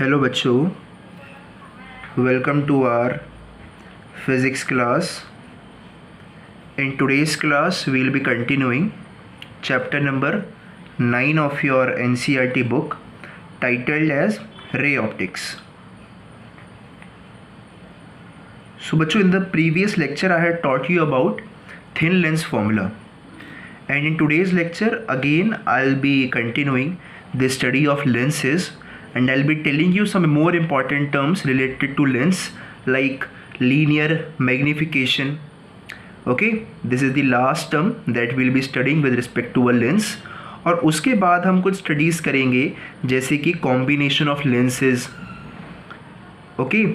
Hello बच्चों, welcome to our physics class. In today's class we will be continuing chapter number 9 of your NCERT book titled as ray optics. So बच्चों, in the previous lecture I had taught you about thin lens formula, and in today's lecture again I'll be continuing the study of lenses, and I'll be telling you some more important terms related to lens like linear magnification. Okay, this is the last term that we'll be studying with respect to a lens. और उसके बाद हम कुछ studies करेंगे जैसे कि combination of lenses. Okay,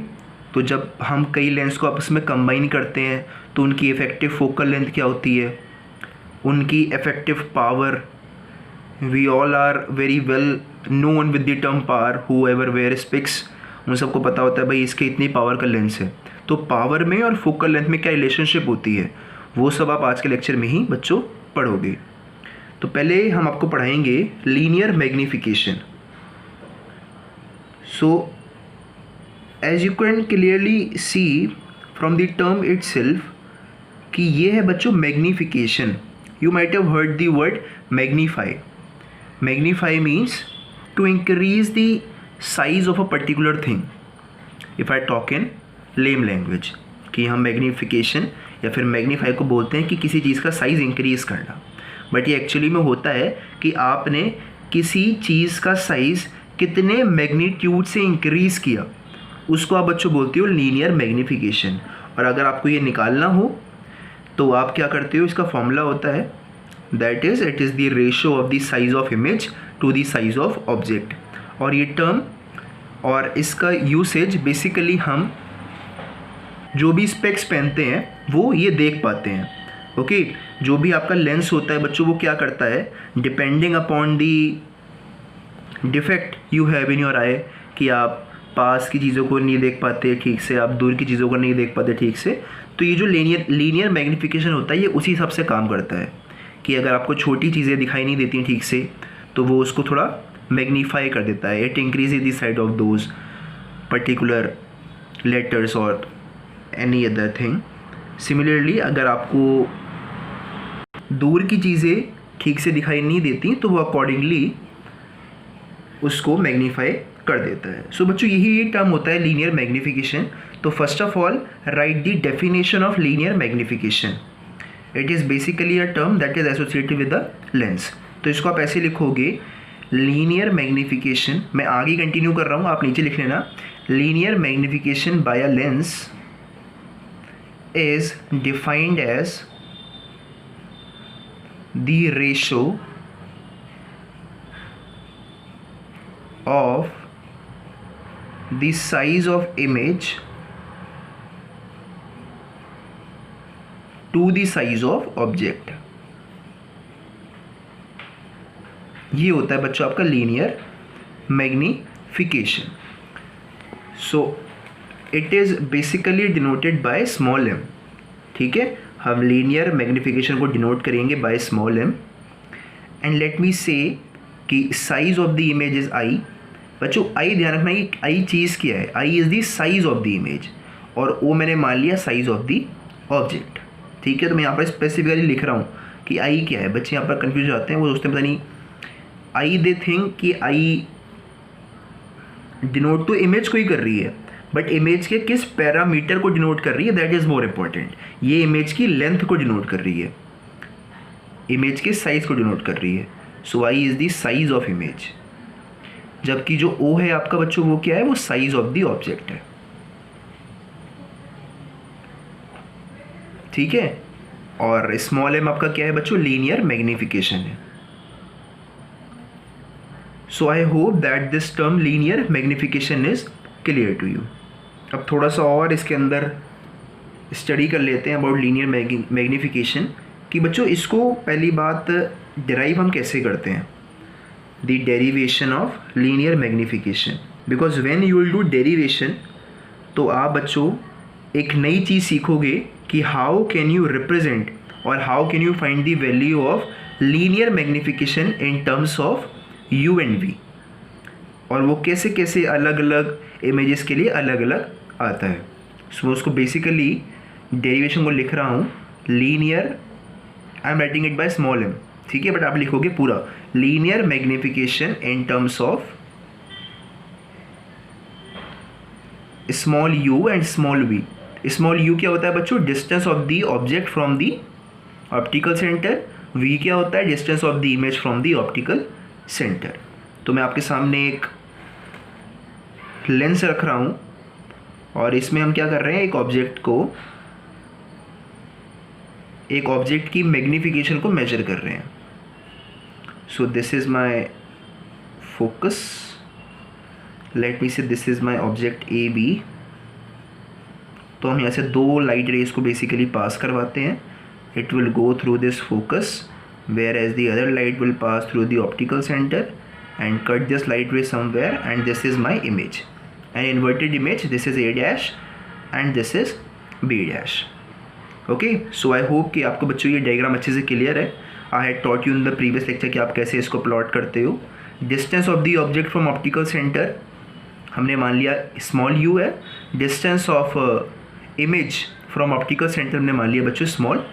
तो जब हम कई लेंस को आपस में कंबाइन करते हैं तो उनकी इफ़ेक्टिव फोकल लेंथ क्या होती है, उनकी effective power. We all are very well known with the term power. Whoever where speaks, उन सबको पता होता है भाई इसके इतनी पावर का लेंस है. तो पावर में और फोकल लेंथ में क्या रिलेशनशिप होती है वो सब आप आज के लेक्चर में ही बच्चों पढ़ोगे. तो पहले हम आपको पढ़ाएंगे linear magnification. So as you can clearly see from the term itself कि ये है बच्चों magnification. You might have heard the word magnify. Magnify means to increase the size of a particular thing. If I talk in layman language कि हम magnification या फिर magnify को बोलते हैं कि किसी चीज़ का साइज़ इंक्रीज़ करना. बट ये एक्चुअली में होता है कि आपने किसी चीज़ का साइज़ कितने मैग्नीट्यूड से इंक्रीज़ किया, उसको आप बच्चों बोलते हो लीनियर मैग्नीफिकेशन. और अगर आपको ये निकालना हो तो आप क्या करते हो, इसका फॉर्मूला होता है that is it is the ratio of the size of image to the size of object. और ये टर्म और इसका यूसेज बेसिकली हम जो भी स्पेक्स पहनते हैं वो ये देख पाते हैं. ओके, जो भी आपका लेंस होता है बच्चों वो क्या करता है, depending upon the defect you have in your eye, कि आप पास की चीज़ों को नहीं देख पाते ठीक से, आप दूर की चीज़ों को नहीं देख पाते ठीक से. तो ये जो लीनियर मैग्नीफिकेशन होता है ये उसी हिसाब से काम करता है कि अगर आपको छोटी चीज़ें दिखाई नहीं देती ठीक से तो वो उसको थोड़ा मैग्नीफाई कर देता है. It increases the size of those particular letters और एनी अदर थिंग. सिमिलरली अगर आपको दूर की चीज़ें ठीक से दिखाई नहीं देती तो वो अकॉर्डिंगली उसको मैग्नीफाई कर देता है. सो बच्चों यही टर्म होता है लीनियर मैग्नीफिकेशन. तो first of all right the definition of linear magnification. It is basically a term that is associated with the lens. तो इसको आप ऐसे लिखोगे लीनियर मैग्नीफिकेशन. मैं आगे कंटिन्यू कर रहा हूँ, आप नीचे लिख लेना. Linear magnification by a lens is defined as the ratio of the size of image to the size of object. ये होता है बच्चों आपका linear magnification. So it is basically denoted by small M. ठीक है, हम लीनियर मैग्नीफिकेशन को denote करेंगे by small M. And let me say कि size of the image is I. बच्चों आई ध्यान रखना, ये आई चीज़ क्या है, I is the size of the image और वो मैंने मान लिया साइज ऑफ द ऑब्जेक्ट. ठीक है, तो मैं यहाँ पर स्पेसिफिकली लिख रहा हूँ कि आई क्या है. बच्चे यहाँ पर कन्फ्यूज हो जाते हैं, वो सोचते हैं पता नहीं आई, दे थिंक कि आई डिनोट तो इमेज को ही कर रही है, बट इमेज के किस पैरामीटर को डिनोट कर रही है दैट इज़ मोर इम्पॉर्टेंट. ये इमेज की लेंथ को डिनोट कर रही है, इमेज के साइज को डिनोट कर रही है. So I is the size of image, जबकि जो ओ है आपका बच्चों वो क्या है, वो साइज ऑफ द ऑब्जेक्ट है. ठीक है, और स्मॉल एम आपका क्या है बच्चों, लीनियर मैग्नीफिकेशन है. So I hope that this term linear magnification is clear to you. अब थोड़ा सा और इसके अंदर स्टडी कर लेते हैं अबाउट लीनियर मैग्नीफिकेशन कि बच्चों इसको पहली बात डिराइव हम कैसे करते हैं, the derivation of linear magnification. Because when you will do derivation तो आप बच्चों एक नई चीज़ सीखोगे कि हाउ कैन यू रिप्रेजेंट और how can you find the value of linear magnification in terms of u and v. और वो कैसे कैसे अलग अलग इमेजेस के लिए अलग अलग आता है। सो उसको बेसिकली डेरिवेशन को लिख रहा हूँ linear, I am writing it by small m, ठीक है, बट आप लिखोगे पूरा linear magnification in terms of small u and small v। Small u क्या होता है बच्चों? Distance of the object from the optical centre. v क्या होता है? Distance of the image from the optical centre. तो मैं आपके सामने एक लेंस रख रहा हूँ और इसमें हम क्या कर रहे हैं, एक ऑब्जेक्ट की मैग्निफिकेशन को मेजर कर रहे हैं। So this is my focus, let me say this is my object A B. तो हम यहाँ से दो लाइट रेज को बेसिकली पास करवाते हैं। It will go through this focus whereas the other light will pass through the optical centre and cut this light ray somewhere, and this is my image, an inverted image. This is a dash and this is b dash. Okay, so I hope कि आपको बच्चों ये diagram अच्छे से clear है। I had taught you in the previous lecture कि आप कैसे इसको प्लॉट करते हो। Distance of the object from optical centre हमने मान लिया स्मॉल u है। Distance of image from optical centre हमने मान लिया बच्चों स्मॉल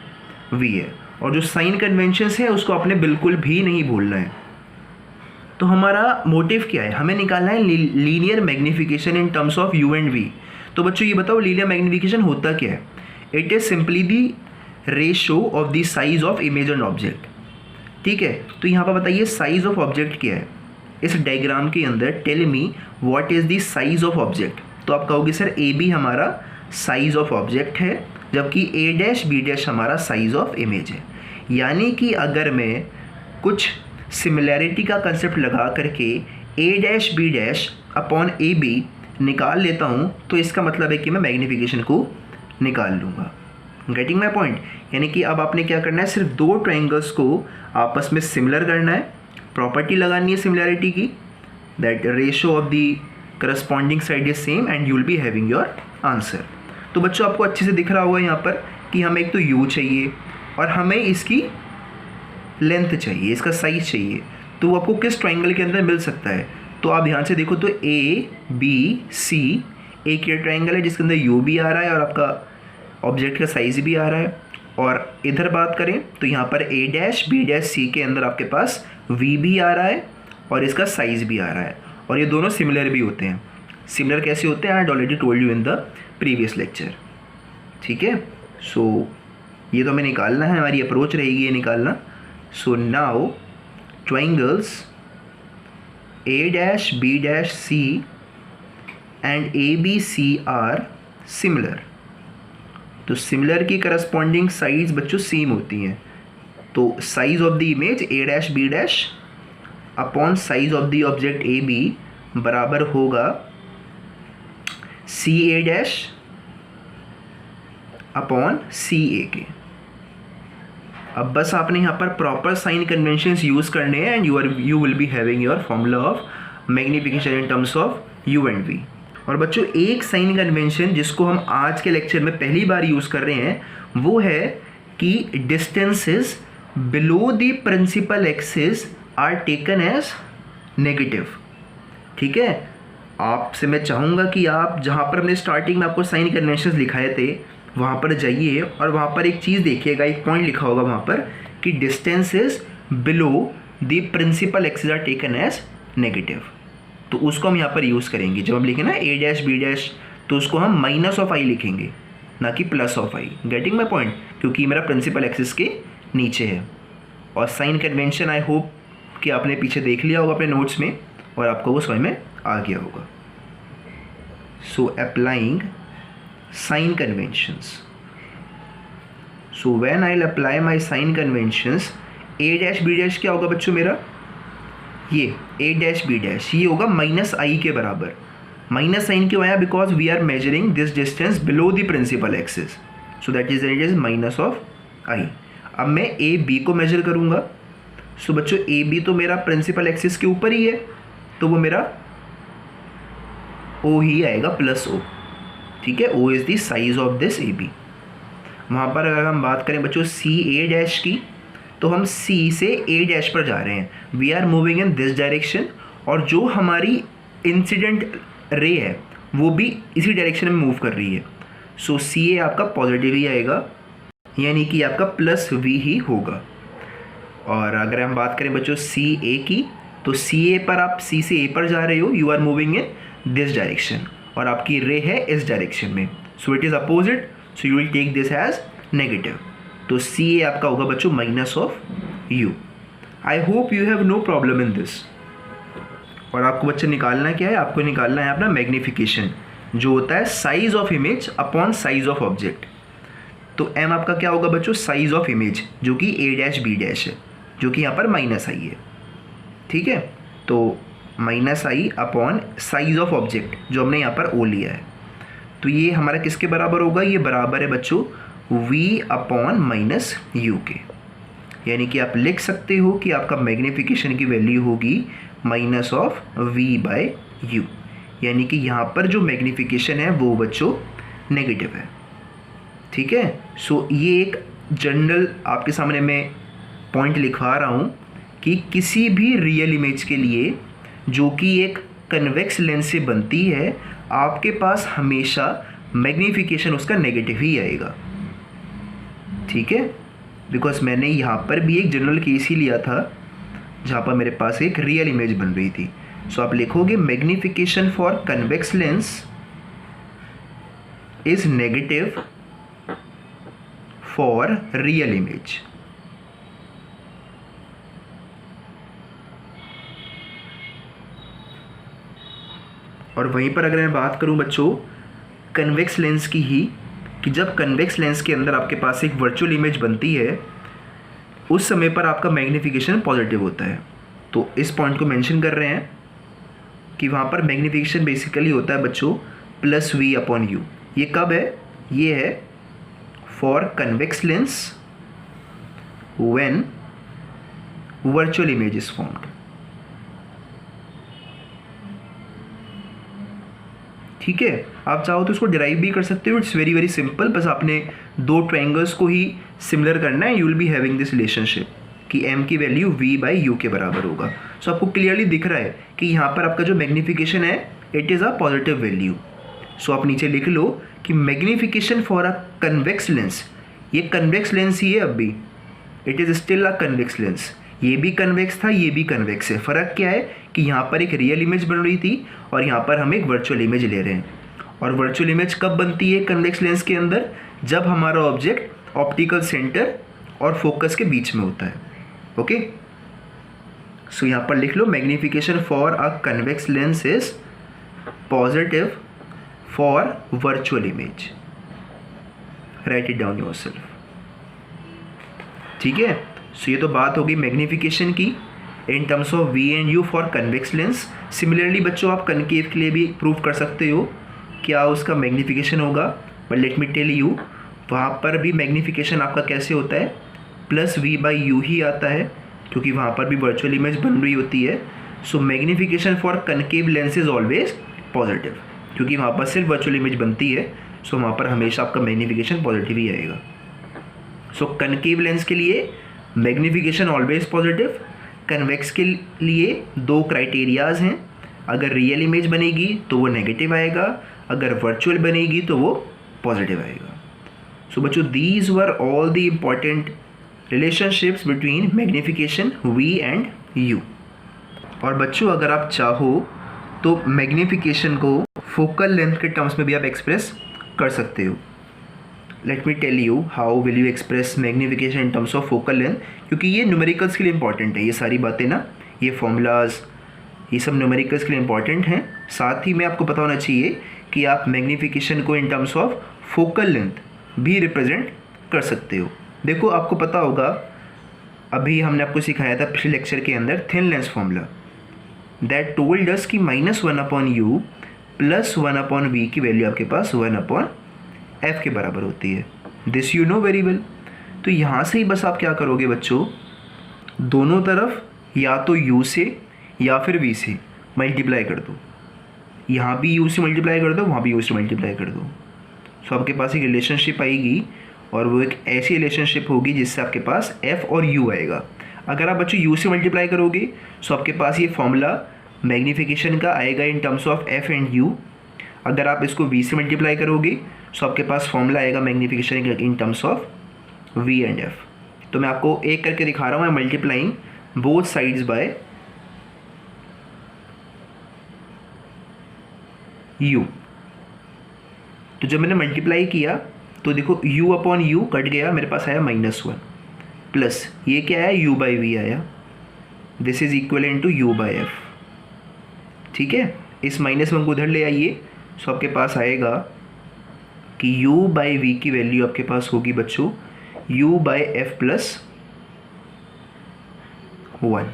v है। और जो साइन कन्वेंशंस है उसको आपने बिल्कुल भी नहीं भूलना है। तो हमारा मोटिव क्या है? हमें निकालना है linear magnification in terms of u and v। तो बच्चों ये बताओ लीनियर मैग्निफिकेशन होता क्या है? It is simply the ratio of the size of image and object, ठीक है। तो यहाँ पर बताइए साइज ऑफ ऑब्जेक्ट क्या है इस डायग्राम के अंदर? Tell me what is the size of object. तो आप कहोगे सर ए बी हमारा साइज ऑफ ऑब्जेक्ट है, जबकि ए डैश बी डैश हमारा साइज ऑफ इमेज है। यानी कि अगर मैं कुछ सिमिलैरिटी का कंसेप्ट लगा करके A dash B dash upon A B निकाल लेता हूँ तो इसका मतलब है कि मैं मैग्नीफिकेशन को निकाल लूँगा। Getting my point? यानी कि अब आपने क्या करना है, सिर्फ दो ट्राइंगल्स को आपस में सिमिलर करना है, प्रॉपर्टी लगानी है सिमिलैरिटी की, that ratio of the corresponding side is same and you will be having your answer. तो बच्चों आपको अच्छे से दिख रहा होगा यहाँ पर कि हमें एक तो u चाहिए और हमें इसकी लेंथ चाहिए, इसका साइज चाहिए। तो वो आपको किस ट्राइंगल के अंदर मिल सकता है? तो आप ध्यान से देखो तो ए बी सी एक ये ट्राइंगल है जिसके अंदर u भी आ रहा है और आपका ऑब्जेक्ट का साइज भी आ रहा है। और इधर बात करें तो यहाँ पर ए डैश बी डैश सी के अंदर आपके पास v भी आ रहा है और इसका साइज भी आ रहा है, और ये दोनों सिमिलर भी होते हैं। सिमिलर कैसे होते हैं? I had already told you in the previous lecture, ठीक है। सो ये तो हमें निकालना है, हमारी अप्रोच रहेगी ये निकालना। So now triangles A dash B dash C and ABC are similar। तो सिमिलर की करस्पॉन्डिंग साइज बच्चों सेम होती हैं। तो size of the image A dash B dash upon size of the object A B बराबर होगा सी ए dash upon सी ए के। अब बस आपने यहाँ पर प्रॉपर साइन कन्वेंशंस यूज़ करने हैं and you will be having your formula of magnification in terms of u and v। और बच्चों एक साइन कन्वेंशन जिसको हम आज के लेक्चर में पहली बार यूज़ कर रहे हैं वो है कि distances below the principal axis are taken as negative, ठीक है। आपसे मैं चाहूँगा कि आप जहाँ पर हमने स्टार्टिंग में आपको साइन कन्वेंशंस लिखाए थे वहाँ पर जाइए और वहाँ पर एक चीज़ देखिएगा, एक पॉइंट लिखा होगा वहाँ पर कि distances below the principal axis are taken as negative. तो उसको हम यहाँ पर यूज़ करेंगे। जब हम लिखें ना ए डैश बी डैश तो उसको हम माइनस ऑफ आई लिखेंगे, ना कि plus of I. Getting my point? क्योंकि मेरा प्रिंसिपल एक्सिस के नीचे है। और साइन कन्वेंशन आई होप कि आपने पीछे देख लिया होगा अपने नोट्स में और आपको वो समझ में आ गया होगा। So applying sign conventions. So when I'll apply my sign conventions, a dash b dash क्या होगा बच्चों मेरा? ये a dash b dash ये होगा माइनस आई के बराबर। माइनस साइन क्यों आया? Because we are measuring this distance below the principal axis, so that is it is minus of I. अब मैं ए बी को मेजर करूँगा। सो बच्चों ए बी तो मेरा प्रिंसिपल एक्सिस के ऊपर ही है, तो वो मेरा ओ ही आएगा प्लस ओ, ठीक है। O is the size of this A B. वहाँ पर अगर हम बात करें बच्चों सी ए डैश की तो हम सी से ए डैश पर जा रहे हैं, we are moving in this direction. और जो हमारी इंसिडेंट रे है वो भी इसी डायरेक्शन में मूव कर रही है। सो सी ए आपका पॉजिटिव ही आएगा, यानी कि आपका प्लस वी ही होगा। और अगर हम बात करें बच्चों सी ए की, तो सी ए पर आप सी से ए पर जा रहे हो, you are moving in this direction, और आपकी रे है इस डायरेक्शन में, so it is opposite, so you will take this as negative. तो सी ए आपका होगा बच्चों minus of u. I hope you have no problem in this. और आपको बच्चे निकालना क्या है, आपको निकालना है अपना मैग्नीफिकेशन, जो होता है size of image upon size of object. तो एम आपका क्या होगा बच्चों, साइज ऑफ इमेज, जो कि ए डैश बी डैश है, जो कि यहाँ पर माइनस आई है। ठीक है, तो minus I upon size of object, जो हमने यहाँ पर ओ लिया है। तो ये हमारा किसके बराबर होगा, ये बराबर है बच्चों v अपॉन माइनस यू के। यानी कि आप लिख सकते हो कि आपका मैग्नीफिकेशन की वैल्यू होगी minus of v by u, यानी कि यहाँ पर जो मैग्नीफिकेशन है वो बच्चों नेगेटिव है। ठीक है, सो ये एक जनरल आपके सामने मैं पॉइंट लिखवा रहा हूँ कि किसी भी रियल इमेज के लिए जो कि एक कन्वेक्स लेंस से बनती है, आपके पास हमेशा मैग्नीफिकेशन उसका नेगेटिव ही आएगा। ठीक है, बिकॉज मैंने यहाँ पर भी एक जनरल केस ही लिया था जहाँ पर मेरे पास एक रियल इमेज बन रही थी। सो आप लिखोगे magnification for convex lens is negative for real image. और वहीं पर अगर मैं बात करूं बच्चों कन्वेक्स लेंस की ही, कि जब कन्वेक्स लेंस के अंदर आपके पास एक वर्चुअल इमेज बनती है, उस समय पर आपका मैग्नीफिकेशन पॉजिटिव होता है। तो इस पॉइंट को मेंशन कर रहे हैं कि वहाँ पर मैग्नीफिकेशन बेसिकली होता है बच्चों प्लस वी अपॉन यू। ये कब है, ये है for convex lens when virtual image is formed. ठीक है, आप चाहो तो इसको डिराइव भी कर सकते हो, इट्स वेरी वेरी सिंपल। बस आपने दो ट्रायंगल्स को ही सिमिलर करना है, you will be having this relationship कि m की वैल्यू v बाई यू के बराबर होगा। सो आपको क्लियरली दिख रहा है कि यहाँ पर आपका जो मैग्नीफिकेशन है it is a positive value. So आप नीचे लिख लो कि magnification for a convex lens, ये कन्वेक्स लेंस ही है अब भी, it is still a convex lens. ये भी कन्वेक्स था, ये भी कन्वेक्स है। फ़र्क क्या है कि यहाँ पर एक रियल इमेज बन रही थी और यहाँ पर हम एक वर्चुअल इमेज ले रहे हैं। और वर्चुअल इमेज कब बनती है कन्वेक्स लेंस के अंदर, जब हमारा ऑब्जेक्ट ऑप्टिकल सेंटर और फोकस के बीच में होता है। ओके, सो यहाँ पर लिख लो magnification for a convex lens is positive for virtual image. Write it down yourself. ठीक है, सो ये तो बात होगी मैग्नीफिकेशन की in terms of we and U for convex lens. Similarly बच्चों आप कनकेव के लिए भी प्रूव कर सकते हो क्या उसका मैग्नीफिकेशन होगा, but let me tell you वहाँ पर भी मैग्नीफिकेशन आपका कैसे होता है, प्लस वी बाई यू ही आता है, क्योंकि वहाँ पर भी वर्चुअल इमेज बन रही होती है। So magnification for concave lens is always positive, क्योंकि वहाँ पर सिर्फ वर्चुअल इमेज बनती है। सो वहाँ पर हमेशा आपका मैग्नीफिकेशन पॉजिटिव ही आएगा। सो कनकेव लेंस के लिए मैग्नीफिकेशन ऑलवेज पॉजिटिव। कन्वेक्स के लिए दो क्राइटेरियाज हैं, अगर रियल इमेज बनेगी तो वो नेगेटिव आएगा, अगर वर्चुअल बनेगी तो वो पॉजिटिव आएगा। सो बच्चों these were all the important relationships between magnification v and u. और बच्चों अगर आप चाहो तो मैग्नीफिकेशन को फोकल लेंथ के टर्म्स में भी आप एक्सप्रेस कर सकते हो। Let me tell you how will you express magnification in terms of focal length, क्योंकि ये न्यूमेरिकल्स के लिए इंपॉर्टेंट है। ये सारी बातें ना, ये फॉर्मूलाज, ये सब न्यूमेरिकल्स के लिए इंपॉर्टेंट हैं। साथ ही में आपको पता होना चाहिए कि आप मैग्नीफिकेशन को इन टर्म्स ऑफ फोकल लेंथ भी रिप्रेजेंट कर सकते हो। देखो आपको पता होगा, अभी हमने आपको सिखाया था पिछले लेक्चर के अंदर thin lens formula, that told us कि -1 upon u plus 1 upon v की वैल्यू आपके पास 1 अपॉन एफ के बराबर होती है। This you know very well. तो यहाँ से ही बस आप क्या करोगे बच्चों, दोनों तरफ या तो u से या फिर v से मल्टीप्लाई कर दो। यहाँ भी u से मल्टीप्लाई कर दो, वहाँ भी u से मल्टीप्लाई कर दो। सो आपके पास एक रिलेशनशिप आएगी और वो एक ऐसी रिलेशनशिप होगी जिससे आपके पास f और u आएगा। अगर आप बच्चों u से मल्टीप्लाई करोगे सो आपके पास ये फॉर्मूला मैग्नीफिकेशन का आएगा in terms of f and u. अगर आप इसको वी से मल्टीप्लाई करोगे तो आपके पास फॉर्मूला आएगा magnification in terms of we and f. तो मैं आपको एक करके दिखा रहा हूँ, मैं multiplying both sides by u. तो जब मैंने मल्टीप्लाई किया तो देखो u अपॉन यू कट गया, मेरे पास आया -1 प्लस ये क्या आया, u बाई वी आया। This is equal to u by f. ठीक है, इस -1 को उधर ले आइए, सो आपके पास आएगा कि u बाई वी की वैल्यू आपके पास होगी बच्चों u बाई एफ प्लस 1।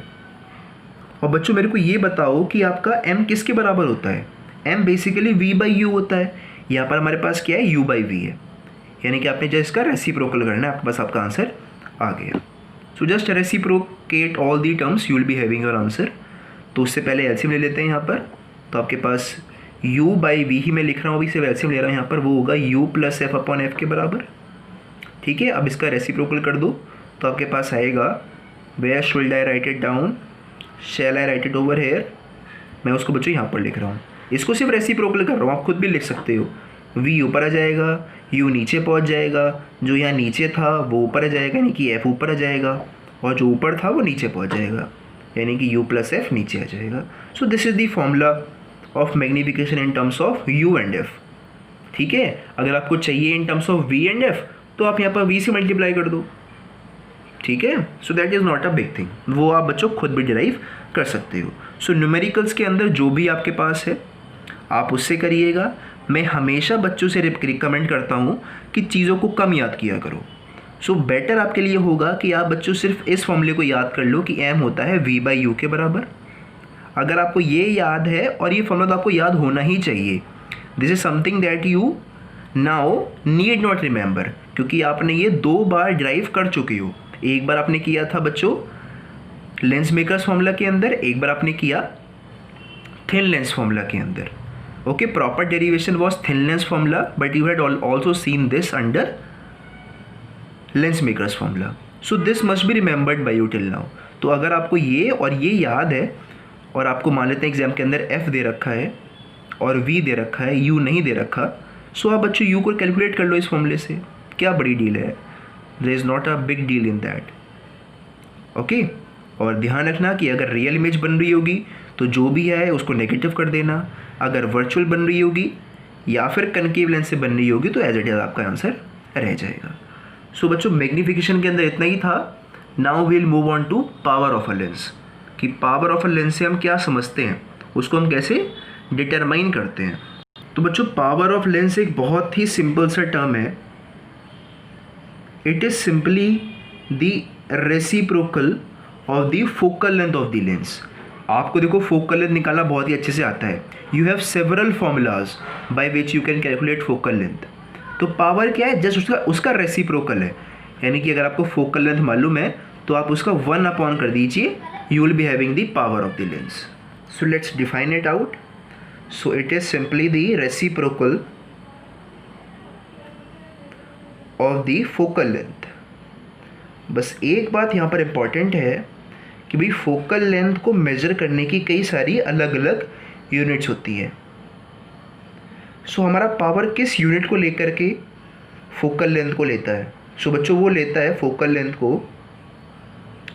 और बच्चों मेरे को ये बताओ कि आपका m किसके बराबर होता है। m basically v by you होता है। यहाँ पर हमारे पास क्या है, u बाई वी है, यानी कि आपने जस्ट इसका रेसिप्रोकल करना है, आपके पास आपका आंसर आ गया। So just reciprocate all the terms, you will be having your answer. तो उससे पहले एलसीएम ले लेते हैं यहाँ पर। तो आपके पास u बाई वी ही मैं लिख रहा हूँ, अभी सिर्फ एलसीएम ले रहा हूँ यहाँ पर, वो होगा u plus F upon f के बराबर। ठीक है, अब इसका रेसिप्रोकल कर दो तो आपके पास आएगा, where should I write it down, shall I write it over here. मैं उसको बच्चों यहाँ पर लिख रहा हूँ, इसको सिर्फ रेसिप्रोकल कर रहा हूँ, आप खुद भी लिख सकते हो। v ऊपर आ जाएगा, u नीचे पहुँच जाएगा, जो यहाँ नीचे था वो ऊपर आ जाएगा, यानी कि f ऊपर आ जाएगा, और जो ऊपर था वो नीचे पहुँच जाएगा, यानी कि u प्लस एफ नीचे आ जाएगा। सो this is the formula of magnification in terms of u and f। ठीक है, अगर आपको चाहिए इन terms of v and f तो आप यहाँ पर v से मल्टीप्लाई कर दो। ठीक है, so that is not a big thing, वो आप बच्चों खुद भी डिराइव कर सकते हो। सो न्यूमेरिकल्स के अंदर जो भी आपके पास है आप उससे करिएगा। मैं हमेशा बच्चों से रिकमेंड करता हूँ कि चीज़ों को कम याद किया करो। सो बेटर आपके लिए होगा कि आप बच्चों सिर्फ इस फॉर्मूले को याद कर लो कि m होता है v बाई यू के बराबर। अगर आपको ये याद है, और ये फॉर्मूला तो आपको याद होना ही चाहिए, this is something that you now need not remember, क्योंकि आपने ये 2 बार ड्राइव कर चुके हो। एक बार आपने किया था बच्चों लेंस मेकर्स फॉर्मूला के अंदर, एक बार आपने किया थिन लेंस फॉर्मूला के अंदर। Okay, proper derivation was thin lens formula, but you had also seen this under lens makers formula. So this must be remembered by you till now. तो अगर आपको ये और ये याद है, और आपको मान लेते हैं एग्जाम के अंदर f दे रखा है और v दे रखा है, u नहीं दे रखा, सो आप बच्चों u को कैलकुलेट कर लो इस फॉर्मूले से। क्या बड़ी डील है, there is not a big deal in that. Okay, और ध्यान रखना कि अगर रियल इमेज बन रही होगी तो जो भी है उसको नेगेटिव कर देना, अगर वर्चुअल बन रही होगी या फिर कनकेव लेंस से बन रही होगी तो एज इट इज आपका आंसर रह जाएगा। सो बच्चों मैग्नीफिकेशन के अंदर इतना ही था। Now we'll move on to power of a lens, कि पावर ऑफ अ लेंस से हम क्या समझते हैं, उसको हम कैसे डिटरमाइन करते हैं। तो बच्चों पावर ऑफ लेंस एक बहुत ही सिंपल सा टर्म है। It is simply the reciprocal of the focal length of the lens. आपको देखो फोकल लेंथ निकालना बहुत ही अच्छे से आता है। You have several formulas by which you can calculate focal length. तो पावर क्या है, जस्ट उसका रेसिप्रोकल है, यानी कि अगर आपको फोकल लेंथ मालूम है तो आप उसका 1 अपॉन कर दीजिए, you will be having the power of the lens. So let's define it out. So it is simply the reciprocal of the focal length. बस एक बात यहाँ पर इम्पॉर्टेंट है कि भाई फोकल लेंथ को मेजर करने की कई सारी अलग अलग यूनिट्स होती है। सो हमारा पावर किस यूनिट को लेकर के फोकल लेंथ को लेता है? सो बच्चों वो लेता है फोकल लेंथ को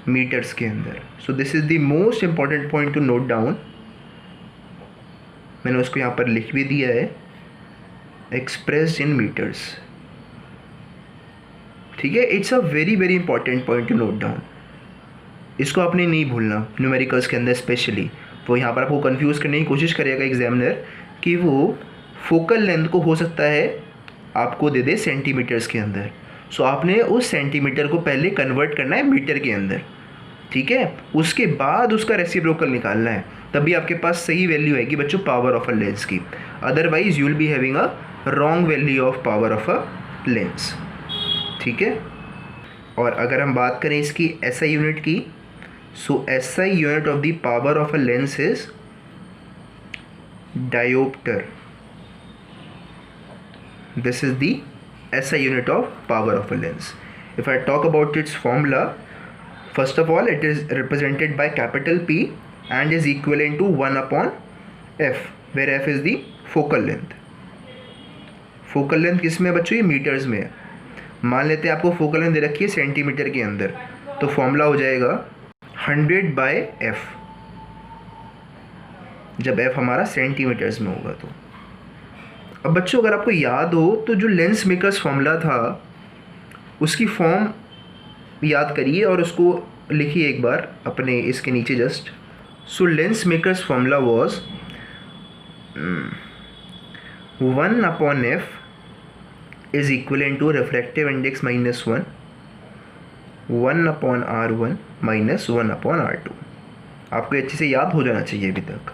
मीटर्स के अंदर। सो this is the most important point to note down. मैंने उसको यहाँ पर लिख भी दिया है, एक्सप्रेस्ड इन मीटर्स। ठीक है, it's a very very important point to note down. इसको आपने नहीं भूलना न्यूमेरिकल्स के अंदर स्पेशली। वो यहाँ पर आपको कंफ्यूज करने की कोशिश करेगा एग्जामिनर कि वो फोकल लेंथ को हो सकता है आपको दे दे सेंटीमीटर्स के अंदर। सो आपने उस सेंटीमीटर को पहले कन्वर्ट करना है मीटर के अंदर। ठीक है, उसके बाद उसका रेसिप्रोकल निकालना है, तभी आपके पास सही वैल्यू आएगी बच्चों पावर ऑफ अ लेंस की। Otherwise you will be having a wrong value of power of a lens. ठीक है, और अगर हम बात करें इसकी SI यूनिट की, सो SI unit of the power of a lens is dioptre. This is the SI unit of power of a lens. If I talk about its formula, first of all it is represented by capital P and is equivalent to 1/f, where f is the focal length. Focal length किस में बच्चों? ये metres में है. मान लेते हैं आपको फोकल लेंथ दे रखी है सेंटीमीटर के अंदर, तो फॉर्मूला हो जाएगा 100/f, जब f हमारा सेंटीमीटर्स में होगा. तो अब बच्चों अगर आपको याद हो तो जो लेंस मेकर्स फॉर्मूला था उसकी फॉर्म याद करिए और उसको लिखिए एक बार अपने इसके नीचे just. So lens makers formula was 1/f is equivalent to refractive index -1, 1/r1 minus 1/r2. आपको अच्छे से याद हो जाना चाहिए अभी तक.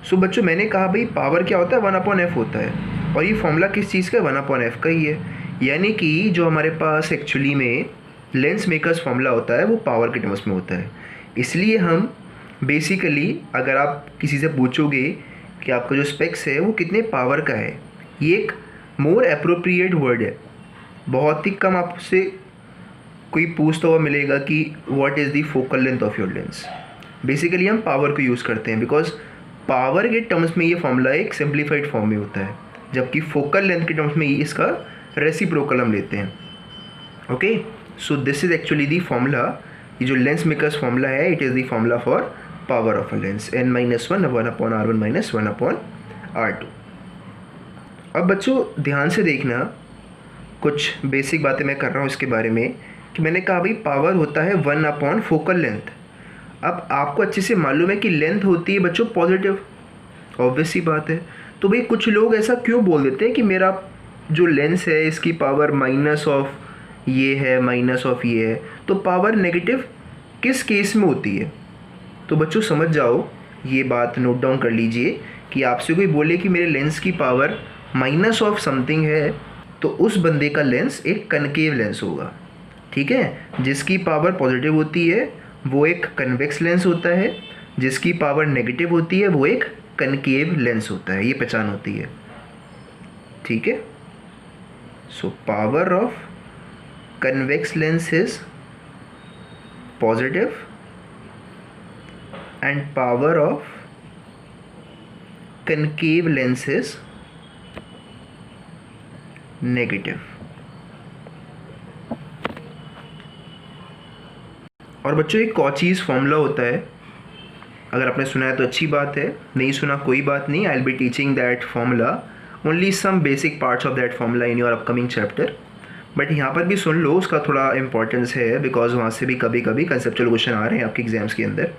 सो बच्चों मैंने कहा भाई पावर क्या होता है? 1/f होता है, और ये फॉर्मूला किस चीज़ का? 1/f का ही है. यानी कि जो हमारे पास एक्चुअली में लेंस मेकर्स फॉर्मूला होता है वो पावर के टर्म्स में होता है. इसलिए हम बेसिकली अगर आप किसी से पूछोगे कि आपका जो स्पेक्स है वो कितने पावर का है, ये एक मोर अप्रोप्रिएट वर्ड है. बहुत ही कम आपसे कोई पूछता हुआ मिलेगा कि what is the focal length of your lens. Basically हम पावर को यूज़ करते हैं बिकॉज पावर के टर्म्स में ये फॉर्मूला एक सिंप्लीफाइड फॉर्म में होता है, जबकि फोकल लेंथ के टर्म्स में इसका रेसिप्रोकल हम लेते हैं. Okay, so this is actually the formula. ये जो लेंस मेकर्स फॉर्मूला है it is the formula for power of a lens, n-1 1/r1 minus 1/r2. अब बच्चों ध्यान से देखना, कुछ बेसिक बातें मैं कर रहा हूँ इसके बारे में कि मैंने कहा भाई पावर होता है 1/, फोकल लेंथ. अब आपको अच्छे से मालूम है कि लेंथ होती है बच्चों पॉजिटिव, ऑब्वियस सी बात है. तो भाई कुछ लोग ऐसा क्यों बोल देते हैं कि मेरा जो लेंस है इसकी पावर माइनस ऑफ ये है, माइनस ऑफ ये है, तो पावर नेगेटिव किस केस में होती है? तो बच्चों समझ जाओ, ये बात नोट डाउन कर लीजिए कि आपसे कोई बोले कि मेरे लेंस की पावर माइनस ऑफ समथिंग है, तो उस बंदे का लेंस एक कनकेव लेंस होगा. ठीक है, जिसकी पावर पॉजिटिव होती है वो एक कन्वेक्स लेंस होता है, जिसकी पावर नेगेटिव होती है वो एक कनकेव लेंस होता है. ये पहचान होती है. ठीक है, so power of convex lens is positive and power of concave lens is negative. और बच्चों एक कॉचीज़ फॉर्मूला होता है, अगर आपने सुना है तो अच्छी बात है, नहीं सुना कोई बात नहीं. I will be teaching that formula, only some basic parts of that formula in your upcoming chapter. But यहाँ पर भी सुन लो, उसका थोड़ा इंपॉर्टेंस है बिकॉज वहाँ से भी कभी कभी कंसेप्चुअल क्वेश्चन आ रहे हैं आपके एग्जाम्स के अंदर.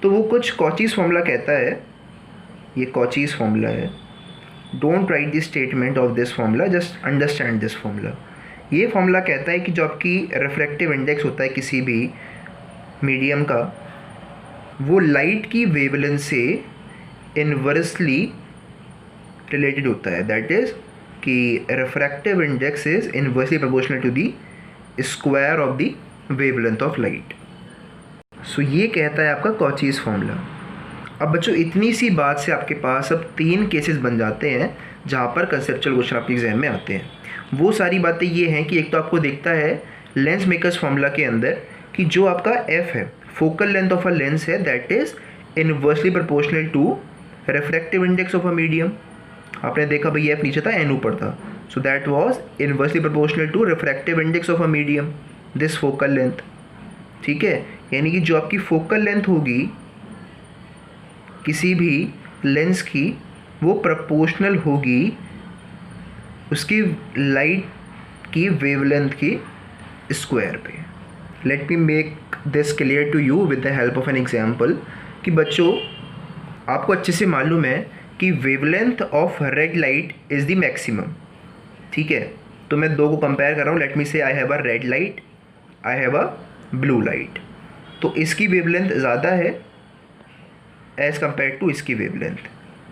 तो वो कुछ कॉचीज़ फॉर्मूला कहता है, ये कॉचीज़ फॉर्मूला है. Don't write the statement of this formula, just understand this formula. ये फॉर्मूला कहता है कि जो आपकी रिफ्रैक्टिव इंडेक्स होता है किसी भी मीडियम का, वो लाइट की वेवलेंथ से इन्वर्सली रिलेटेड होता है. दैट इज़ कि refractive index is inversely proportional to the square of the wavelength of light. So ये कहता है आपका कॉचीज़ फॉर्मूला. अब बच्चों इतनी सी बात से आपके पास अब 3 केसेस बन जाते हैं जहाँ पर कंसेप्चुअल क्वेश्चन आपके एग्जाम में आते हैं. वो सारी बातें ये हैं कि एक तो आपको दिखता है लेंस मेकर्स फॉर्मूला के अंदर कि जो आपका f है, focal length of a lens है, that is inversely proportional to refractive index of a medium. आपने देखा भाई f नीचे था, n ऊपर था, so that was inversely proportional to refractive index of a medium, this focal length. ठीक है, यानी कि जो आपकी फोकल लेंथ होगी किसी भी लेंस की, वो प्रोपोर्शनल होगी उसकी लाइट की वेवलेंथ की स्क्वायर पे. Let me make this clear to you with the help of an example. कि बच्चों आपको अच्छे से मालूम है कि wavelength of red light is the maximum. ठीक है, तो मैं दो को कंपेयर कर रहा हूँ. लेट मी से I have a red light, I have a blue light. तो इसकी वेवलेंथ ज़्यादा है एज़ कम्पेयर टू इसकी वेवलेंथ.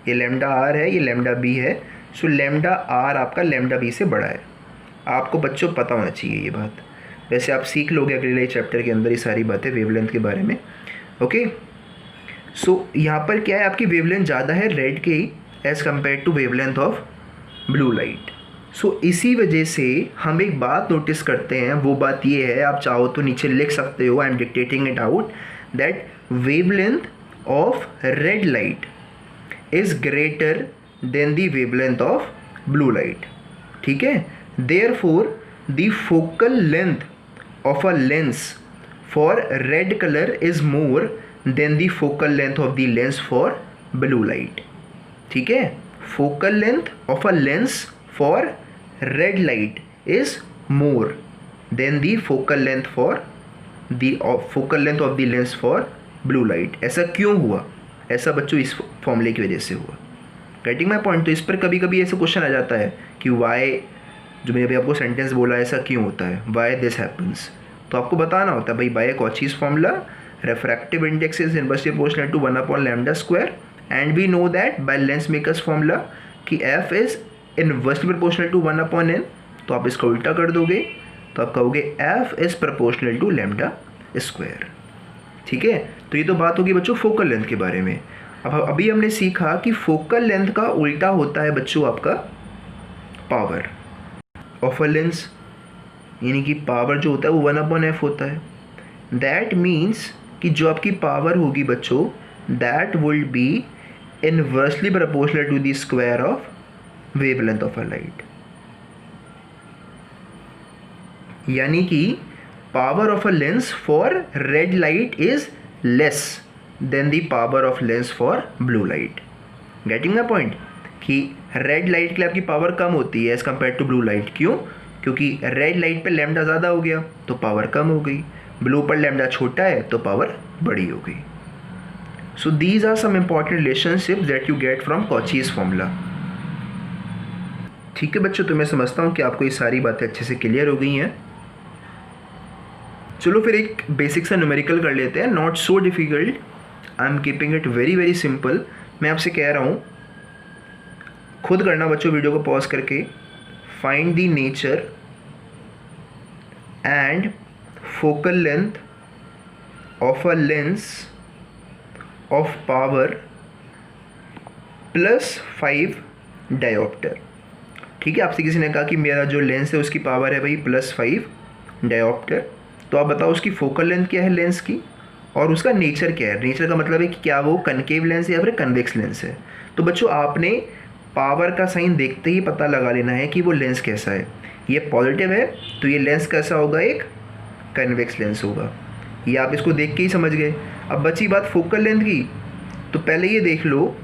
ये लैम्डा आर है, ये लैम्डा बी है. सो लैम्डा आर आपका लैम्डा बी से बड़ा है. आपको बच्चों पता होना चाहिए ये बात. वैसे आप सीख लोगे अगले चैप्टर के अंदर ये सारी बातें वेवलेंथ के बारे में. ओके, सो यहाँ पर क्या है, आपकी वेवलेंथ ज़्यादा है रेड की as compare to wavelength of blue light. So इसी वजह से हम एक बात नोटिस करते हैं, वो बात ये है, आप चाहो तो नीचे लिख सकते हो, I am dictating it out, that wavelength of red light is greater than the wavelength of blue light. ठीक है, therefore the focal length of a lens for red color is more than the focal length of the lens for blue light. ठीक है, focal length of a lens for red light is more than the focal length of the lens for blue light. ऐसा क्यों हुआ? ऐसा बच्चों इस फॉर्मूले की वजह से हुआ. Getting my point. तो इस पर कभी कभी ऐसा क्वेश्चन आ जाता है कि वाई, जो मैंने अभी आपको सेंटेंस बोला ऐसा क्यों होता है, वाई दिस हैपन्स. तो आपको बताना होता है भाई by Cauchy's formula refractive index is inversely proportional to 1/λ² and we know that by Lensmaker's formula कि f is inversely proportional to 1/n. तो आप इसका उल्टा कर दोगे तो आप कहोगे f is proportional to λ². ठीक है, तो ये तो बात होगी बच्चों फोकल लेंथ के बारे में. अब अभी हमने सीखा कि फोकल लेंथ का उल्टा होता है बच्चों आपका पावर ऑफ अ लेंस, यानी कि पावर जो होता है वो 1/f होता है. दैट मीन्स कि जो आपकी पावर होगी बच्चों that will be inversely proportional to the square of wavelength of a light. यानी कि power of a lens for red light is less than the power of lens for blue light. Getting my point कि red light के लिए आपकी power कम होती है as compared to blue light. क्यों? क्योंकि रेड लाइट पे लैम्डा ज़्यादा हो गया तो पावर कम हो गई, ब्लू पर लैम्डा छोटा है तो पावर बड़ी हो गई. So these are some important relationship that you get from Cauchy's formula. ठीक है बच्चों, तो मैं समझता हूँ कि आपको ये सारी बातें अच्छे से क्लियर हो गई हैं. चलो फिर एक बेसिक सा न्यूमेरिकल कर लेते हैं. Not so difficult, I am keeping it very very simple. मैं आपसे कह रहा हूँ खुद करना बच्चों, वीडियो को पॉज करके. Find the nature and focal length of a lens of power +5 dioptre. ठीक है, आपसे किसी ने कहा कि मेरा जो लेंस है उसकी पावर है भाई +5 डायोप्टर. तो आप बताओ उसकी फोकल लेंथ क्या है लेंस की और उसका नेचर क्या है. नेचर का मतलब है कि क्या वो कनकेव लेंस है या फिर कन्वेक्स लेंस है. तो बच्चों आपने पावर का साइन देखते ही पता लगा लेना है कि वो लेंस कैसा है. ये पॉजिटिव है तो ये लेंस कैसा होगा, एक कन्वेक्स लेंस होगा. ये आप इसको देख के ही समझ गए. अब बची बात फोकल लेंथ की, तो पहले ये देख लो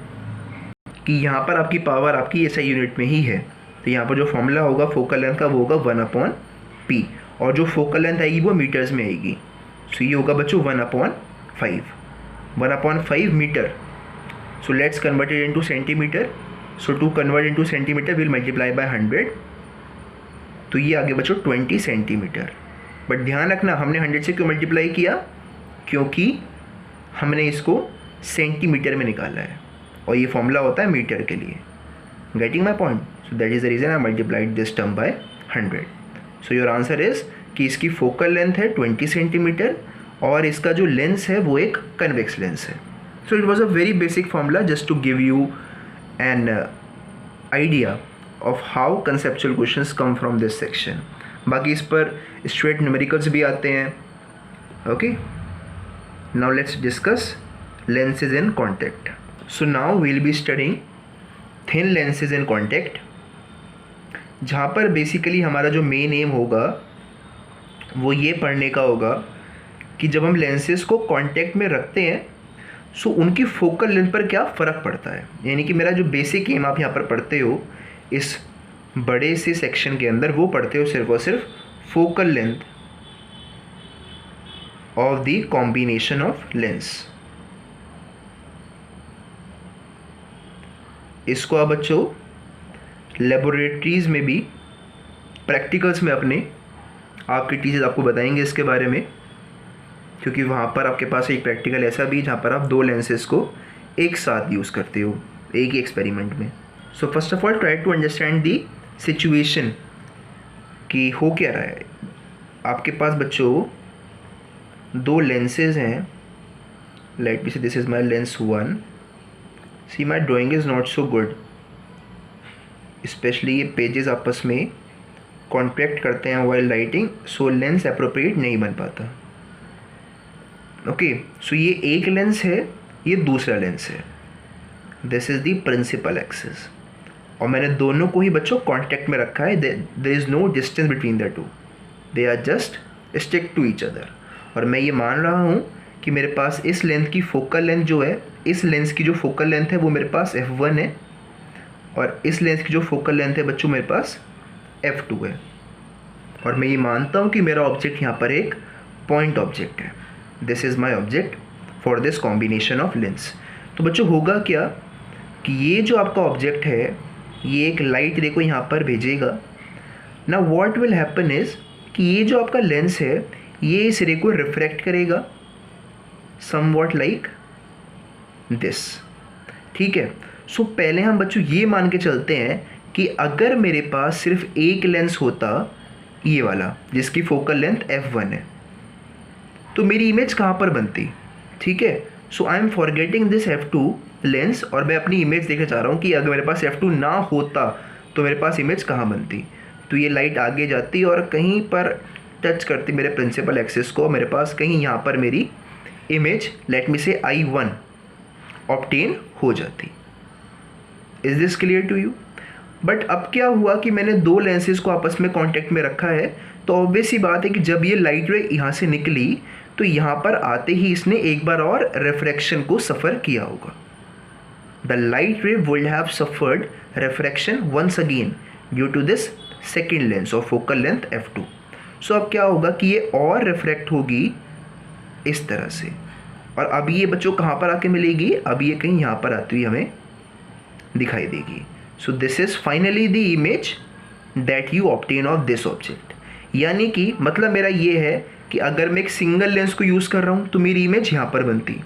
कि यहाँ पर आपकी पावर आपकी SI यूनिट में ही है. तो यहाँ पर जो फॉर्मूला होगा फोकल लेंथ का वो होगा 1/p और जो फोकल लेंथ आएगी वो मीटर्स में आएगी. सो ये होगा बच्चों 1/5 metre. So let's convert it into centimetre. So to convert into centimetre will multiply by 100. तो ये आगे बच्चों 20 सेंटीमीटर. बट ध्यान रखना हमने 100 से क्यों मल्टीप्लाई किया, क्योंकि हमने इसको सेंटीमीटर में निकाला है और ये फॉर्मूला होता है मीटर के लिए. Getting my point. So that is the reason I multiplied this term by 100. So your answer is कि इसकी फोकल लेंथ है 20 सेंटीमीटर और इसका जो लेंस है वो एक कन्वेक्स लेंस है. So it was a very basic formula just to give you an idea of how conceptual questions come from this section. बाकी इस पर स्ट्रेट न्यूमेरिकल्स भी आते हैं. Okay, now let's discuss lenses in contact. So now we'll be studying thin lenses in contact, जहाँ पर basically हमारा जो मेन एम होगा वो ये पढ़ने का होगा कि जब हम लेंसेज को कांटेक्ट में रखते हैं सो उनकी फोकल लेंथ पर क्या फ़र्क पड़ता है. यानी कि मेरा जो बेसिक एम आप यहाँ पर पढ़ते हो इस बड़े से सेक्शन के अंदर, वो पढ़ते हो सिर्फ और सिर्फ focal length of the combination of lens. इसको आप बच्चों लेबोरेटरीज़ में भी प्रैक्टिकल्स में अपने आपके टीचर्स आपको बताएंगे इसके बारे में, क्योंकि वहाँ पर आपके पास एक प्रैक्टिकल ऐसा भी जहाँ पर आप 2 लेंसेज को एक साथ यूज़ करते हो एक ही एक्सपेरिमेंट में. So first of all try to understand the situation कि हो क्या रहा है. आपके पास बच्चों 2 लेंसेज हैं. Let me say this is my lens 1. See my drawing is not so good, especially ये पेजेस आपस में कॉन्टैक्ट करते हैं while writing, so lens appropriate नहीं बन पाता. ओके, सो ये एक लेंस है, ये दूसरा लेंस है, this is the principal axis, और मैंने दोनों को ही बच्चों कांटेक्ट में रखा है, there is no distance between the two, they are just stick to each other. और मैं ये मान रहा हूँ कि मेरे पास इस लेंथ की फोकल लेंथ जो है, इस लेंस की जो फोकल लेंथ है वो मेरे पास f1 है, और इस लेंस की जो फोकल लेंथ है बच्चों मेरे पास f2 है, और मैं ये मानता हूँ कि मेरा ऑब्जेक्ट यहाँ पर एक पॉइंट ऑब्जेक्ट है, this is my object for this combination of lens. तो बच्चों होगा क्या कि ये जो आपका ऑब्जेक्ट है ये एक लाइट देखो यहाँ पर भेजेगा ना, व्हाट विल हैपन इज़ कि ये जो आपका लेंस है ये इस रे को रिफ्रैक्ट करेगा समवॉट लाइक दिस, ठीक है। सो पहले हम बच्चों ये मान के चलते हैं कि अगर मेरे पास सिर्फ एक लेंस होता ये वाला जिसकी फोकल लेंथ f1 है, तो मेरी इमेज कहाँ पर बनती, ठीक है। So I am forgetting this f2 lens, और मैं अपनी इमेज देखना चाह रहा हूँ कि अगर मेरे पास f2 ना होता तो मेरे पास इमेज कहाँ बनती। तो ये लाइट आगे जाती और कहीं पर टच करती मेरे प्रिंसिपल एक्सिस को, मेरे पास कहीं यहाँ पर मेरी इमेज लेट मी से I1 ऑब्टेन हो जाती। Is this clear to you? But अब क्या हुआ कि मैंने दो लेंसेज को आपस में कांटेक्ट में रखा है, तो ऑब्वियस ही बात है कि जब ये लाइट रे यहाँ से निकली तो यहाँ पर आते ही इसने एक बार और रिफ्रैक्शन को सफ़र किया होगा। The light ray would have suffered refraction once again due to this second lens और फोकल लेंथ f2। सो अब क्या होगा कि ये और रिफ्रैक्ट होगी इस तरह से, और अब ये बच्चों कहाँ पर आके मिलेगी, अब ये कहीं यहाँ पर आती हुई हमें दिखाई देगी। सो this is finally the image that you obtain of this object. यानी कि मतलब मेरा ये है कि अगर मैं एक सिंगल लेंस को यूज़ कर रहा हूँ तो मेरी इमेज यहाँ पर बनती,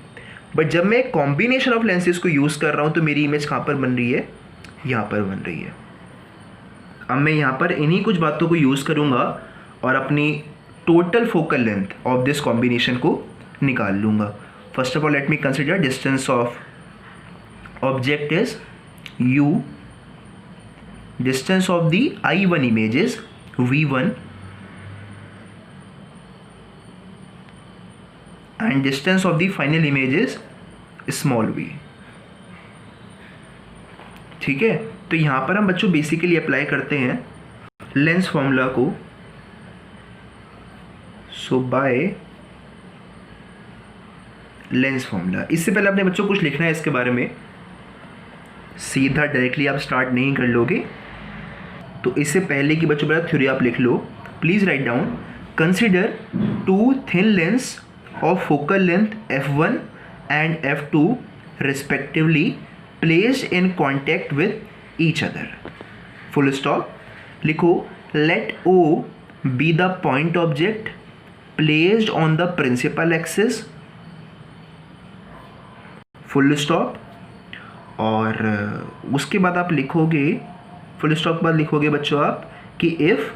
बट जब मैं एक कॉम्बिनेशन ऑफ लेंसेज को यूज़ कर रहा हूँ तो मेरी इमेज कहाँ पर बन रही है, यहाँ पर बन रही है। अब मैं यहाँ पर इन्हीं कुछ बातों को यूज़ करूँगा और अपनी total focal length of this combination को निकाल लूँगा। First of all let me consider distance of object is u, distance of the I1 image is v1, and distance of the final image is small v, ठीक है। तो यहाँ पर हम बच्चों बेसिकली अप्लाई करते हैं लेंस फॉर्मूला को। सो बाय लेंस फॉर्मूला, इससे पहले अपने बच्चों कुछ लिखना है इसके बारे में, सीधा डायरेक्टली आप स्टार्ट नहीं कर लोगे, तो इससे पहले कि बच्चों मेरा थ्योरी आप लिख लो। Please write down, consider two thin lens of focal length f1 and f2 respectively placed in contact with each other, full stop. लिखो let O be the point object placed on the principal axis, full stop. और उसके बाद आप लिखोगे, full stop के बाद लिखोगे बच्चों आप कि if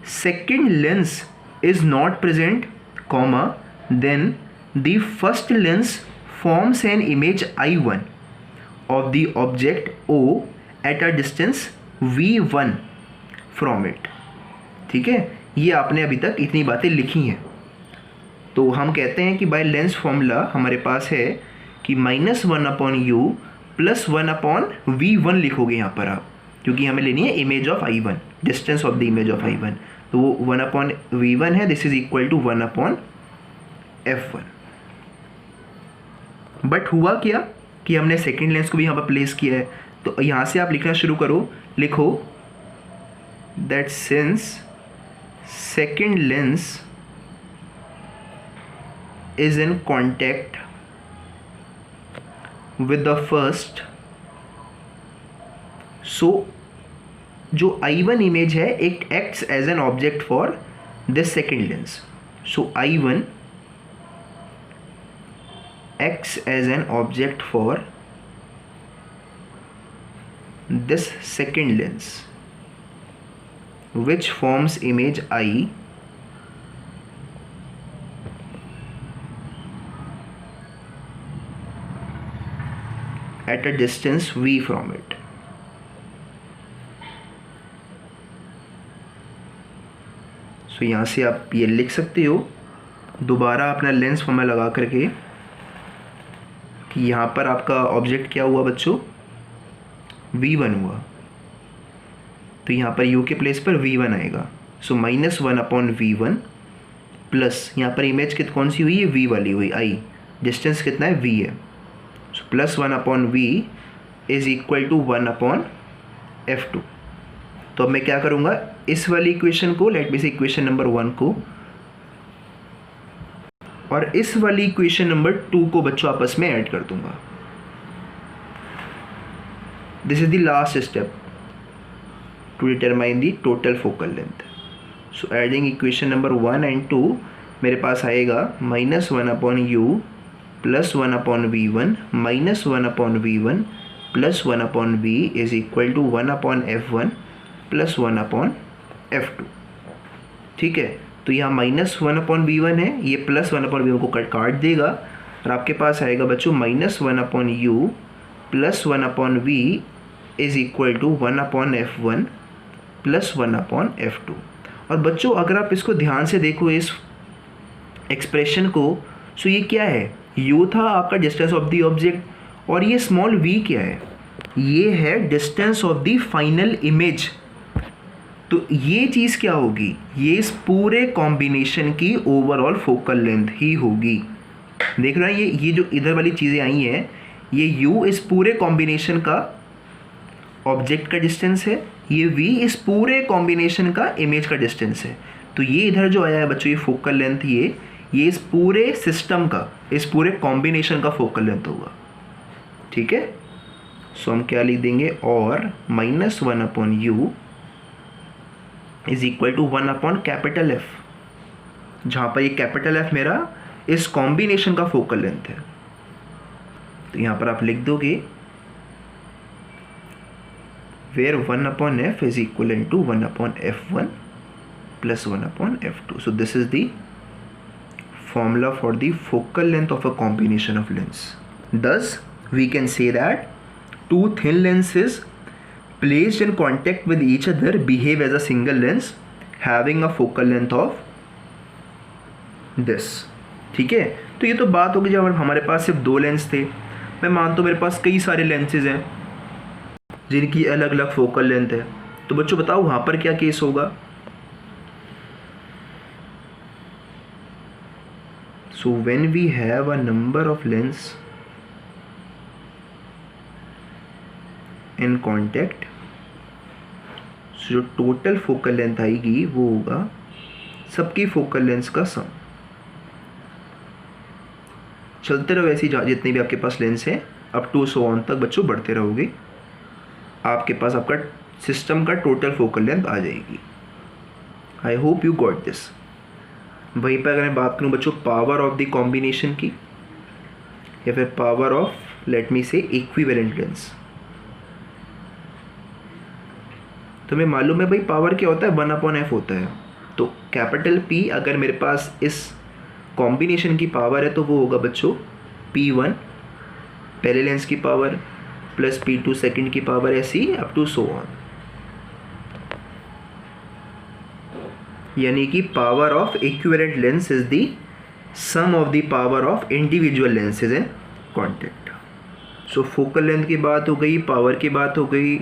second lens is not present comma then the first lens forms an image I1 of the object O at a distance v1 from it, ठीक है। ये आपने अभी तक इतनी बातें लिखी हैं। तो हम कहते हैं कि बाय लेंस फॉर्मूला हमारे पास है कि -1/u +1/v1 लिखोगे यहाँ पर आप, क्योंकि हमें लेनी है image of I1, distance of the image of I1, तो वो 1/v1 है, this is equal to 1/f1। But हुआ क्या कि हमने सेकेंड लेंस को भी यहाँ पर प्लेस किया है, तो यहाँ से आप लिखना शुरू करो। लिखो that since second lens is in contact with the first, so जो I1 image है it acts as an object for this second lens, so I1 acts as an object for this second lens which forms image I at a distance v from it। सो यहाँ से आप ये लिख सकते हो, दोबारा अपना लेंस फॉर्मूला लगा करके कि यहाँ पर आपका ऑब्जेक्ट क्या हुआ बच्चों, v1 हुआ, तो यहाँ पर u के प्लेस पर v1 आएगा। सो -1/v1 प्लस यहाँ पर इमेज कौन सी हुई है, v वाली हुई, i डिस्टेंस कितना है, v है। So +1/v is equal to 1/f2। तो अब मैं क्या करूँगा, इस वाली इक्वेशन को, लेट मी से इक्वेशन नंबर 1 को और इस वाली इक्वेशन नंबर 2 को बच्चों आपस में ऐड कर दूंगा। This is the last step to determine the total focal length. So adding equation number 1 and 2 मेरे पास आएगा -1/u plus 1/v1 -1/v1 plus 1/v is equal to 1/f1 plus 1/f2। ठीक है, तो यहाँ -1/v1 है, ये प्लस 1/v1 को काट देगा और आपके पास आएगा बच्चों -1/u plus 1/v is equal to 1/f1 plus 1/f2। और बच्चों अगर आप इसको ध्यान से देखो इस एक्सप्रेशन को, सो ये क्या है, u था आपका डिस्टेंस ऑफ द ऑब्जेक्ट और ये स्मॉल v क्या है, ये है distance of the final image. तो ये चीज़ क्या होगी, ये इस पूरे कॉम्बिनेशन की ओवरऑल फोकल लेंथ ही होगी। देख रहे हैं ये जो इधर वाली चीज़ें आई हैं, ये u इस पूरे कॉम्बिनेशन का ऑब्जेक्ट का डिस्टेंस है, ये v इस पूरे कॉम्बिनेशन का इमेज का डिस्टेंस है। तो ये इधर जो आया है बच्चों, ये फोकल लेंथ, ये इस पूरे सिस्टम का, इस पूरे कॉम्बिनेशन का फोकल लेंथ होगा। ठीक है, सो हम क्या लिख देंगे, और -1/u is equal to 1/F, जहाँ पर ये कैपिटल F मेरा इस कॉम्बिनेशन का फोकल लेंथ है। तो यहाँ पर आप लिख दोगे where 1/F is equal to 1/F1 plus 1/F2। So this is the formula for the focal length of a combination of lens. Thus, we can say that two thin lenses placed in contact with each other behave as a single lens having a focal length of this. ठीक है, तो ये तो बात होगी जब हमारे पास सिर्फ दो लेंस थे। मैं मानता हूँ मेरे पास कई सारे लेंसेज हैं जिनकी अलग अलग फोकल लेंथ है, तो बच्चों बताओ वहाँ पर क्या केस होगा। So when we have a number of lens in contact, so जो टोटल फोकल लेंथ आएगी वो होगा सबकी फोकल लेंथ का सम। चलते रहो ऐसी जितने भी आपके पास लेंस हैं अप टू सो ऑन तक बच्चों बढ़ते रहोगे, आपके पास आपका सिस्टम का टोटल फोकल लेंथ आ जाएगी। आई होप यू गॉट दिस। वहीं पर अगर मैं बात करूं बच्चों पावर ऑफ द कॉम्बिनेशन की, या फिर पावर ऑफ लेट मी से इक्विवेलेंट लेंस, तो मैं मालूम है भाई पावर क्या होता है, 1/F होता है। तो कैपिटल P अगर मेरे पास इस कॉम्बिनेशन की पावर है तो वो होगा बच्चों P1 पहले लेंस की पावर प्लस P2 सेकंड की पावर, ऐसी अप टू सो ऑन। यानी कि power of equivalent lens is the sum of the power of individual lenses in contact. So focal length की बात हो गई, पावर की बात हो गई।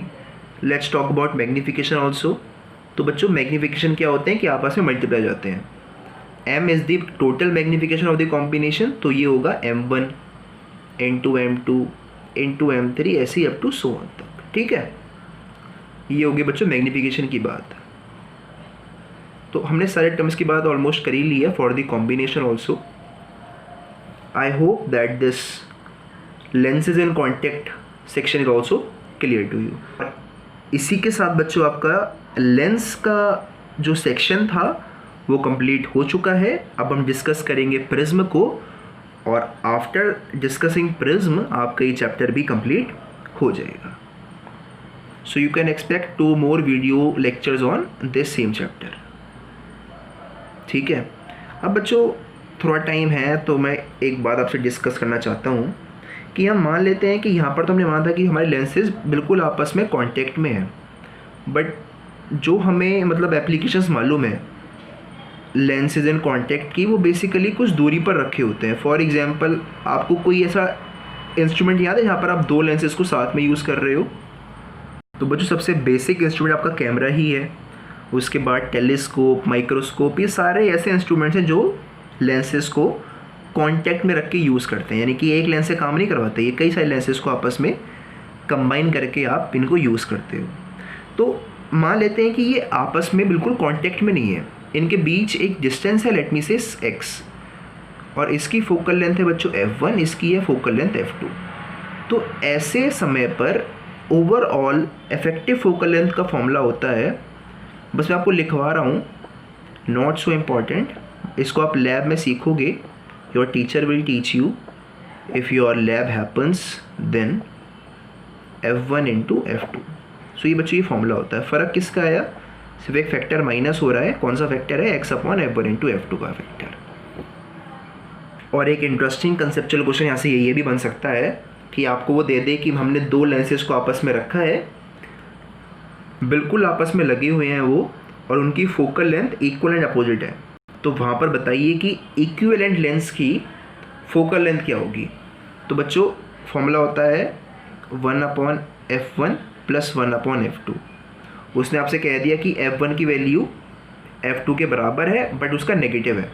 Let's talk about magnification also. तो बच्चों मैग्नीफिकेशन क्या होते हैं कि आपस में मल्टीप्लाई जाते हैं। m is the total magnification of the combination, तो ये होगा m1 into m2 into m3 ऐसे अप टू सो ऑन तक। ठीक है, ये होगी बच्चों मैग्नीफिकेशन की बात। तो हमने सारे टर्म्स की बात ऑलमोस्ट कर ही ली है for the combination also. I hope that this lenses in contact section is also clear to you. इसी के साथ बच्चों आपका लेंस का जो सेक्शन था वो कंप्लीट हो चुका है। अब हम डिस्कस करेंगे प्रिज्म को, और आफ्टर डिस्कसिंग प्रिज्म आपका ये चैप्टर भी कंप्लीट हो जाएगा। So you can expect 2 more video lectures on this same chapter. ठीक है, अब बच्चों थोड़ा टाइम है तो मैं एक बात आपसे डिस्कस करना चाहता हूँ कि हम मान लेते हैं कि यहाँ पर तो हमने माना था कि हमारे लेंसेज बिल्कुल आपस में कांटेक्ट में हैं, बट जो हमें मतलब एप्लीकेशंस मालूम है लेंसेज इन कांटेक्ट की, वो बेसिकली कुछ दूरी पर रखे होते हैं। फॉर एग्जांपल आपको कोई ऐसा इंस्ट्रूमेंट याद है जहाँ पर आप दो लेंसेज को साथ में यूज़ कर रहे हो? तो बच्चों सबसे बेसिक इंस्ट्रूमेंट आपका कैमरा ही है, उसके बाद टेलीस्कोप, माइक्रोस्कोप, ये सारे ऐसे इंस्ट्रूमेंट्स हैं जो लेंसेज को कांटेक्ट में रख के यूज़ करते हैं, यानी कि एक लेंस से काम नहीं करवाते, ये कई सारे लेंसेज को आपस में कंबाइन करके आप इनको यूज़ करते हो। तो मान लेते हैं कि ये आपस में बिल्कुल कांटेक्ट में नहीं है, इनके बीच एक डिस्टेंस है, लेट मी से x, और इसकी फोकल लेंथ है बच्चों f1, इसकी है फोकल लेंथ f2। तो ऐसे समय पर ओवरऑल इफेक्टिव फोकल लेंथ का फॉर्मूला होता है, बस मैं आपको लिखवा रहा हूँ, नॉट सो इम्पॉर्टेंट, इसको आप लैब में सीखोगे, your teacher will teach you, if your lab happens then f1 into f2। So ये बच्चों ये फॉर्मूला होता है। फ़र्क किसका आया? सिर्फ एक फैक्टर माइनस हो रहा है, कौन सा फैक्टर है? x upon f1 into f2 का फैक्टर। और एक इंटरेस्टिंग कंसेप्चुअल क्वेश्चन यहाँ से ये भी बन सकता है कि आपको वो दे दे कि हमने दो लेंसेज को आपस में रखा है, बिल्कुल आपस में लगे हुए हैं वो, और उनकी focal length equal and opposite है, तो वहाँ पर बताइए कि इक्विवेलेंट लेंस की फोकल लेंथ क्या होगी? तो बच्चों फॉर्मूला होता है 1/f1 प्लस 1/f2। उसने आपसे कह दिया कि f1 की वैल्यू f2 के बराबर है बट उसका नेगेटिव है,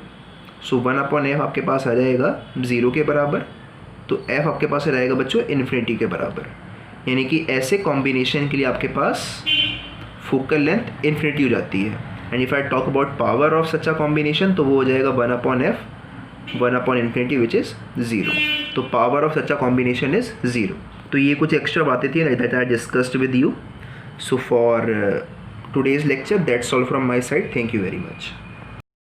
सो 1/f आपके पास आ जाएगा 0 के बराबर, तो f आपके पास रहेगा बच्चों इन्फिनिटी के बराबर, यानी कि ऐसे कॉम्बिनेशन के लिए आपके पास फोकल लेंथ इन्फिनिटी हो जाती है। And if I talk about power of such a combination तो वो हो जाएगा 1/f 1/infinity विच इज़ 0। तो power of such a combination is 0। तो ये कुछ एक्स्ट्रा बातें थी that I discussed with you. So for today's lecture, that's all from my side. Thank you very much.